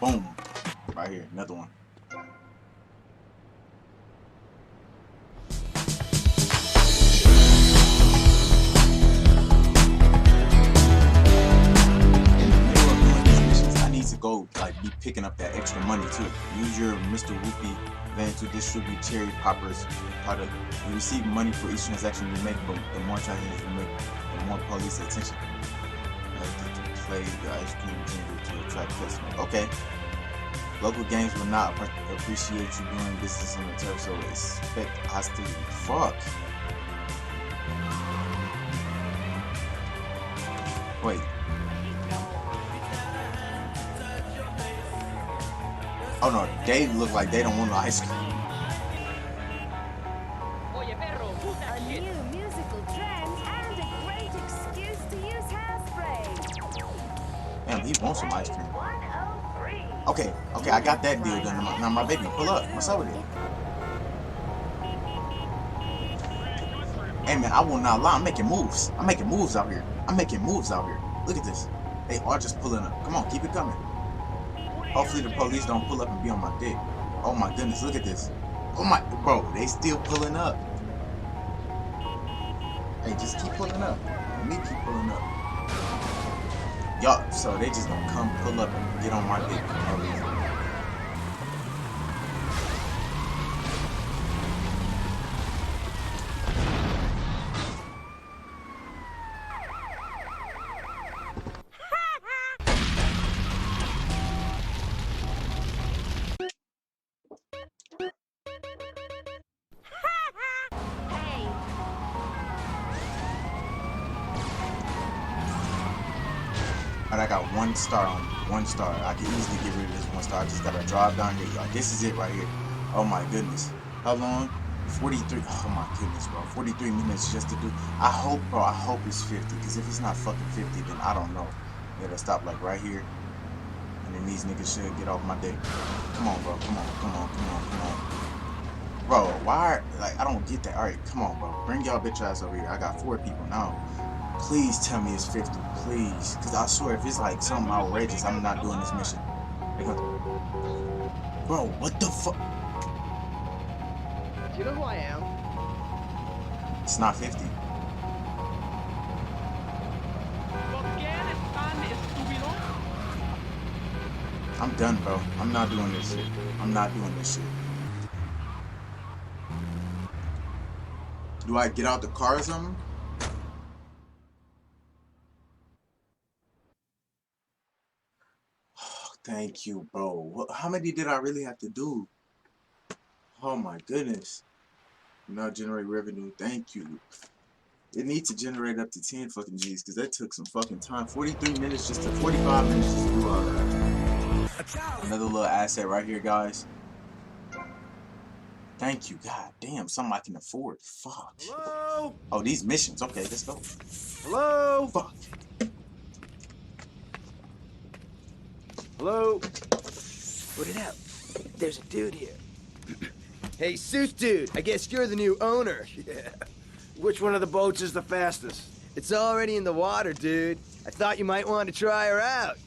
Boom. Right here. Another one. To go like be picking up that extra money too. Use your Mr. Whoopi van to distribute cherry poppers product. You receive money for each transaction you make, but the more transactions you make, the more police attention. To play the ice cream jingle to attract customers. Okay. Local gangs will not appreciate you doing business on the turf, so expect hostility. Fuck. Wait. Oh no, they look like they don't want no ice cream. A new musical trend and a great excuse to use hairspray. Damn, he wants some ice cream. Okay, I got that deal done. Now my baby, pull up. What's up with it? Hey man, I will not lie. I'm making moves. I'm making moves out here. Look at this. They are just pulling up. Come on, keep it coming. Hopefully the police don't pull up and be on my dick. Oh my goodness, look at this. Oh my, bro, they still pulling up. Hey, just keep pulling up. Me keep pulling up. Y'all, so they just gonna come pull up and get on my dick. Alright, I got 1 star on 1 star. I can easily get rid of this 1 star. I just gotta drive down here, y'all. This is it right here. Oh my goodness. How long? 43. Oh my goodness, bro. 43 minutes just to do. I hope it's 50. Because if it's not fucking 50, then I don't know. You gotta stop like right here. And then these niggas should get off my dick. Come on, bro. Come on. Bro, why? Like, I don't get that. Alright, come on, bro. Bring y'all bitch ass over here. I got 4 people now. Please tell me it's 50, please. Because I swear, if it's like something outrageous, I'm not doing this mission. Bro, what the fuck? Do you know who I am? It's not 50. I'm done, bro. I'm not doing this shit. Do I get out the car or something? Thank you, bro. How many did I really have to do? Oh my goodness. Now generate revenue. Thank you. It needs to generate up to 10 fucking G's because that took some fucking time. 43 minutes just to 45 minutes just to do all that. Another little asset right here, guys. Thank you. God damn, something I can afford. Fuck. Hello? Oh, these missions. Okay, let's go. Hello? Fuck. Hello? Put it out. There's a dude here. Hey, suit dude, I guess you're the new owner. Yeah. Which one of the boats is the fastest? It's already in the water, dude. I thought you might want to try her out.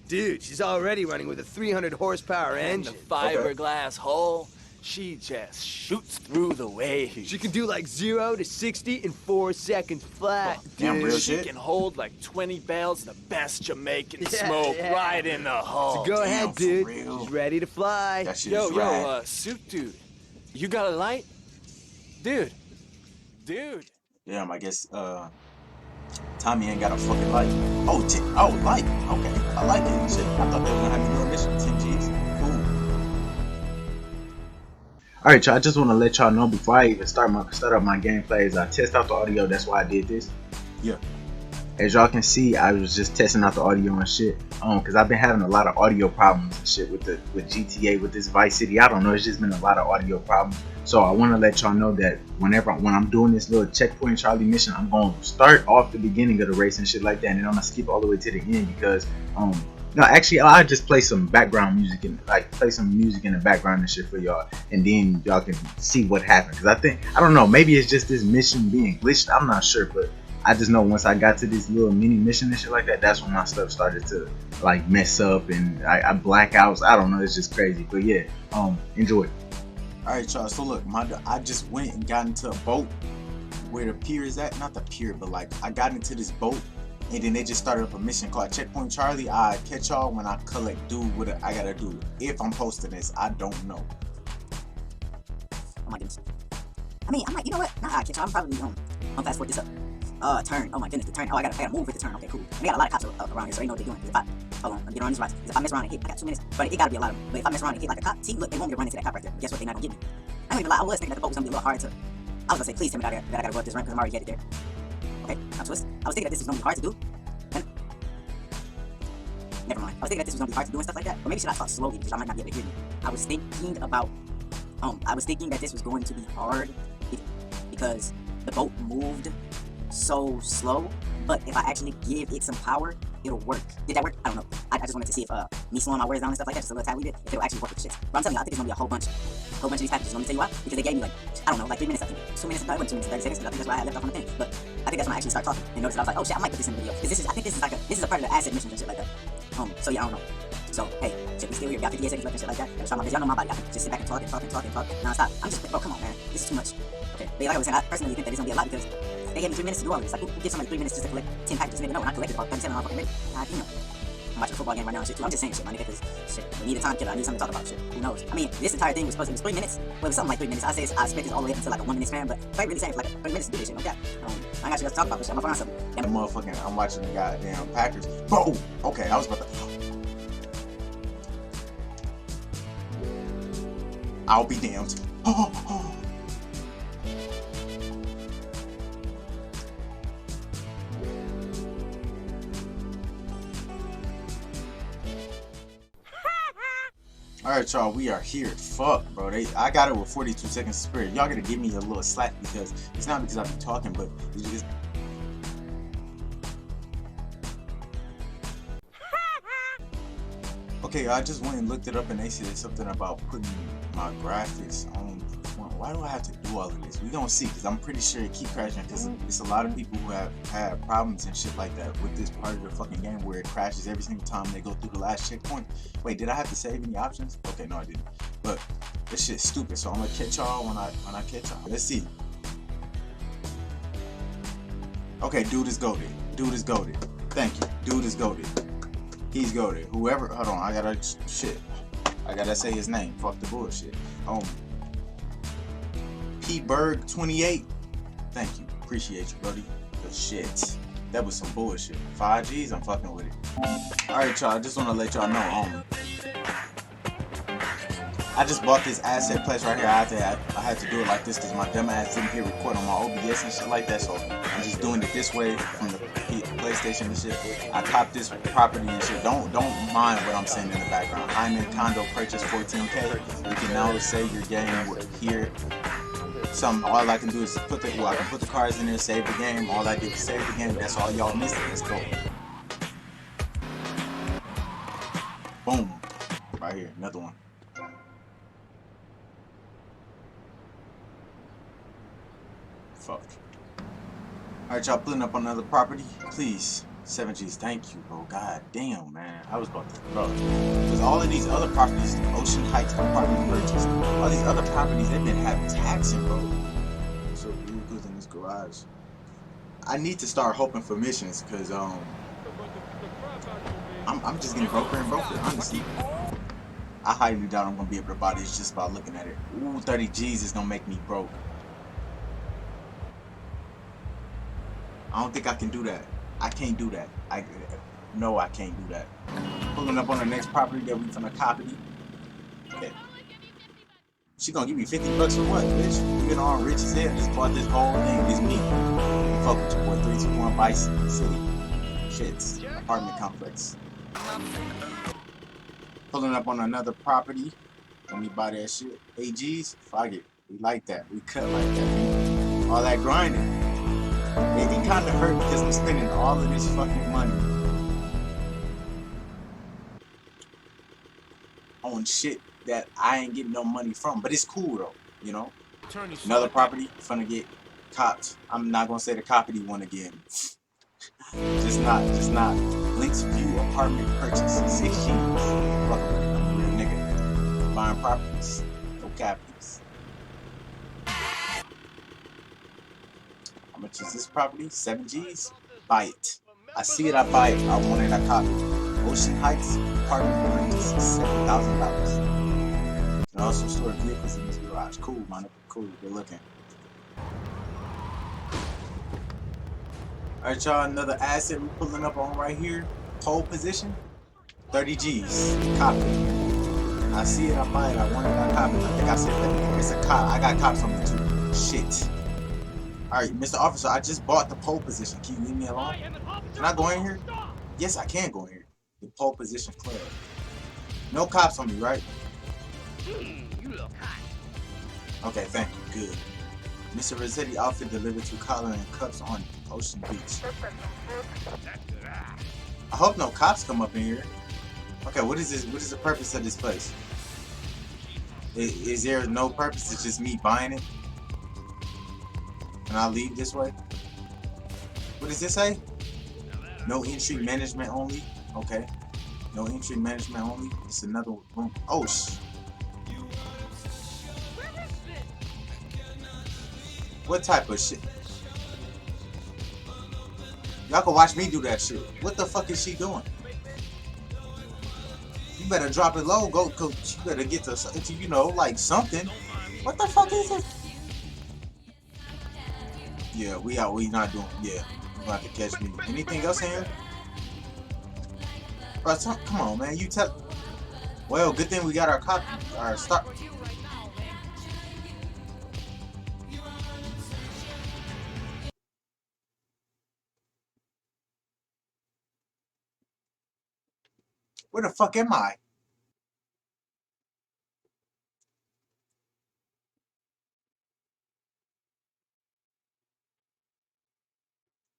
Dude, she's already running with a 300 horsepower engine. The fiberglass hull, she just shoots through the waves. She can do like 0 to 60 in 4 seconds flat. Damn, dude. real She shit. can hold like 20 barrels of the best Jamaican smoke right in the hull. So go Damn, ahead, dude. for real. She's ready to fly. That shit is rad. Yo, suit dude, you got a light? Dude. Damn, I guess, Tommy ain't got a fucking light. Oh, light. Okay, I like it. Shit, I thought they were gonna have me doing mission 10 G's. Cool. Alright, y'all, I just want to let y'all know before I even start up my gameplays, I test out the audio. That's why I did this. Yeah. As y'all can see, I was just testing out the audio and shit. Cause I've been having a lot of audio problems and shit with GTA, with this Vice City. I don't know, it's just been a lot of audio problems. So I want to let y'all know that when I'm doing this little checkpoint Charlie mission, I'm going to start off the beginning of the race and shit like that, and then I'm gonna skip all the way to the end because no, actually I'll just play some background music and play some music in the background and shit for y'all, and then y'all can see what happened. Cause I don't know, maybe it's just this mission being glitched. I'm not sure, but I just know once I got to this little mini mission and shit like that, that's when my stuff started to like mess up and I blackouts. I don't know, it's just crazy. But yeah, enjoy. Alright y'all, so look, I just went and got into a boat where the pier is at. Not the pier, but like I got into this boat and then they just started up a mission called Checkpoint Charlie. I catch y'all when I collect dude what I gotta do. If I'm posting this, I don't know. Oh my goodness. I mean, I'm like, you know what? Nah, I catch y'all. I'm probably fast forward this up. Turn. Oh my goodness, the turn. Oh, I gotta move with the turn. Okay, cool. And we got a lot of cops around here, so they know what they're doing. If I hold on, get on these rocks. If I mess around and hit, I got 2 minutes. But it gotta be a lot of them. But if I mess around and hit like a cop, see, look, they won't be running into that cop right there. Guess what? They're not gonna get me. I don't even lie. I was thinking that the boat was gonna be a little hard to. I was gonna say, please tell me that I gotta go up this ramp because I'm already headed there. Okay, I'm twist. I was thinking that this was gonna be hard to do. And never mind. I was thinking that this was gonna be hard to do and stuff like that. Or maybe should I talk slowly because I might not be able to hear me. I was thinking that this was going to be hard because the boat moved so slow, but if I actually give it some power, it'll work. Did that work? I don't know. I just wanted to see if me slowing my words down and stuff like that, just a little tiny bit, if it'll actually work with the shit. But I'm telling you, I think there's gonna be a whole bunch of these packages. Let me tell you why. Because they gave me like, I don't know, like 3 minutes, I think. 2 minutes, no, it wasn't 2 minutes, 30 seconds, because I think that's why I left off on the thing. But I think that's when I actually start talking and noticed that I was like, oh shit, I might put this in the video. Because I think this is a part of the asset missions and shit like that. So yeah, I don't know. So, hey, shit, we still here. Got 58 seconds left and shit like that. Gotta try my best. Y'all know my body. I can just sit back and talk non-stop. I'm just, bro, come on, man. This is too much. Okay, but like I was saying, I personally think that it's gonna be a lot because they gave me 3 minutes to do all this. Like, who gives somebody 3 minutes just to collect 10 packages? Maybe no, and I collected about 37 on fucking minute. God damn. I'm watching a football game right now and shit too. I'm just saying shit, my nigga, because shit, we need a time killer. I need something to talk about shit. Who knows? I mean, this entire thing was supposed to be 3 minutes. Well, it was something like 3 minutes. I expect this all the way up until like a 1 minute span, but if I really saying for like 3 minutes to do this shit, no cap. I got shit to talk about this shit. I'm gonna find something. That motherfucking, I'm watching the goddamn Packers. Bro! Okay, I was about to. I'll be damned. Alright y'all, we are here. Fuck, bro. I got it with 42 seconds of spirit. Y'all gotta give me a little slack because it's not because I've been talking, but it's just. Okay, I just went and looked it up and they said something about putting my graphics on the front. Why do I have to do all of this? We gonna see, because I'm pretty sure it keep crashing because it's a lot of people who have had problems and shit like that with this part of the fucking game where it crashes every single time they go through the last checkpoint. Wait, did I have to save any options? Okay, no I didn't. But this shit's stupid, so I'm gonna catch y'all when I catch y'all. Let's see. Okay, dude is goated. Dude is goated. Thank you. Dude is goated. He's goated. Whoever, hold on, I gotta say his name. Fuck the bullshit. P Berg 28. Thank you. Appreciate you, buddy. Good shit. That was some bullshit. 5 G's, I'm fucking with it. Alright, y'all, I just wanna let y'all know, I just bought this asset place right here. I had to do it like this because my dumb ass didn't hit record on my OBS and shit like that, so I'm just doing it this way from the PlayStation and shit. I copped this property and shit. Don't mind what I'm saying in the background. I'm in condo purchase 14K. You can now save your game here. All I can do is I can put the cards in there, save the game. All I did was save the game. That's all y'all missed. Let's go. Boom. Right here, another one. Fuck. Alright, y'all, pulling up on another property. Please. 7 G's. Thank you, bro. God damn, man. I was about to, bro. Because all of these other properties, Ocean Heights apartment purchase, all these other properties, they've been having taxing, bro. So vehicles in this garage. I need to start hoping for missions, because I'm just getting broker and broker, honestly. I highly doubt I'm gonna be able to buy this just by looking at it. Ooh, 30 G's is gonna make me broke. I don't think I can do that. I can't do that. No, I can't do that. Pulling up on the next property that we finna copy. Okay. She gonna give me 50 bucks for what, bitch? You get all rich as hell. Just bought this whole thing. This me. Fuck with your boy. 321 Bison City. Shits. Apartment complex. Pulling up on another property. Let me buy that shit. AGs, fuck it. We like that. We cut like that. All that grinding. It kind of hurt because I'm spending all of this fucking money on shit that I ain't getting no money from. But it's cool though, you know? Another property, finna get Copped. I'm not gonna say the coppity one again. Just not. Links view apartment purchase. 6 G's. Fuck with it. I'm a real nigga. Buying properties. No capities. How much is this property? 7 G's? Buy it. I see it, I buy it. I want it, I copy it. Ocean Heights apartment purchase. $7,000. And also store vehicles in this garage. Cool, man. Cool. Good looking. Alright, y'all. Another asset we pulling up on right here. Pole position. 30 G's. Copy. I see it, I buy it. I want it, I copy it. I think I said that. It's a cop. I got cops on me too. Shit. Alright, Mr. Officer, I just bought the pole position. Can you leave me alone? Can I go in here? Yes, I can go in here. The pole position club. No cops on me, right? You look hot. Okay, thank you. Good. Mr. Rossetti outfit delivered to collar and cuffs on Ocean Beach. I hope no cops come up in here. Okay, what is this? What is the purpose of this place? Is there no purpose? It's just me buying it? Can I leave this way? What does this say? No entry management only. Okay. No entry management only. It's another room. Oh, what type of shit? Y'all can watch me do that shit. What the fuck is she doing? You better drop it low. Go, you better get to, you know, like something. What the fuck is it? Yeah, we not doing. Yeah, you gonna have to catch me. Anything else in here? Bro, come on, man. You tell. Well, good thing we got our start. Where the fuck am I?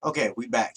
Okay, we back.